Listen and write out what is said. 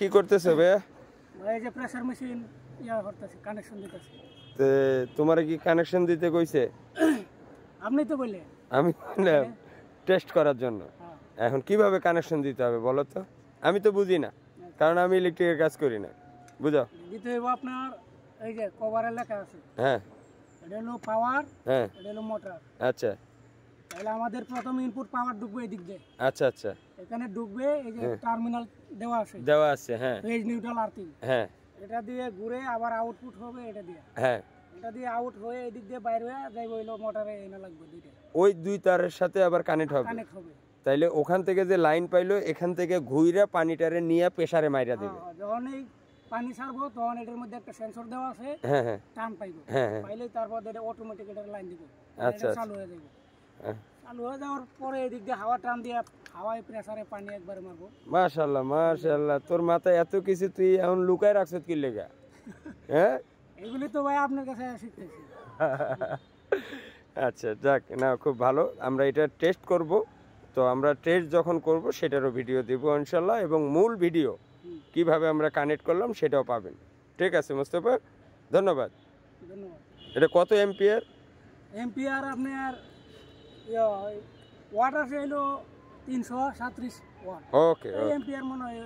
কি করতেছো ভাইয়া? ভাই এই যে প্রেসার মেশিন ইয়া করতেছে, কানেকশন দিতেছে। তে তোমার কি কানেকশন দিতে কইছে? আপনি তো বললেন। আমি টেস্ট করার জন্য। হ্যাঁ। এখন কিভাবে কানেকশন দিতে হবে বলো তো? আমি তো বুঝি না, কারণ আমি ইলেকট্রিকের কাজ করি না। বুঝাও। দিতে হইব আপনার এই যে কভারের লেখা আছে, হ্যাঁ এটা হলো পাওয়ার, হ্যাঁ এটা হলো মোটর। আচ্ছা তাহলে আমাদের প্রথম ইনপুট পাওয়ার ঢুকবে এদিক দিয়ে, আচ্ছা আচ্ছা এখানে ঢুকবে এই যে টার্মিনাল দেওয়া আছে, দেওয়া আছে। হ্যাঁ ফেজ নিউট্রাল আর্থিং। হ্যাঁ এটা দিয়ে ঘুরে আবার আউটপুট হবে এটা দিয়ে, হ্যাঁ এটা দিয়ে আউট হয়ে এদিক দিয়ে বাইরে হয়ে যাইব হইলো মোটরে এনে লাগবে দুইটা ওই দুই তারের সাথে আবার কানেক্ট হবে। কানেক্ট হবে। তাইলে ওখান থেকে যে লাইন পাইলো এখান থেকে ঘুইরা পানিটারে নিয়ে প্রেসারে মাইরা দেবে। যখন এই পানি ছাড়বো তখন এটার মধ্যে একটা সেন্সর দেওয়া আছে, হ্যাঁ হ্যাঁ টান পাইবো, হ্যাঁ হ্যাঁ পাইলে তারপর এটা অটোমেটিক এটা লাইন দিব, আচ্ছা, এটা চালু হয়ে যাবে। হ্যাঁ। চালু হয়ে যাওয়ার পরে এদিক দিয়ে হাওয়া টান দিয়ে হাওয়ায় প্রেসারে পানি একবারে মারবো। মাশাআল্লাহ মাশাআল্লাহ, তোর মাথায় এত কিছু তুই এখন লুকায় রাখছিস কি লেগা? হ্যাঁ এগুলি তো ভাই আপনার কাছে শিখতেছি। আচ্ছা যাক, না খুব ভালো। আমরা এটা টেস্ট করব, তো আমরা টেস্ট যখন করব সেটারও ভিডিও দেবো ইনশাল্লাহ, এবং মূল ভিডিও কিভাবে আমরা কানেক্ট করলাম সেটাও পাবেন। ঠিক আছে মুস্তাফা, ধন্যবাদ। ধন্যবাদ। এটা কত এম্পিয়ার? এম্পিয়ার আপনার ওয়াট আছে হলো 337 ওয়াট। ওকে এম্পিয়ার মনে হয়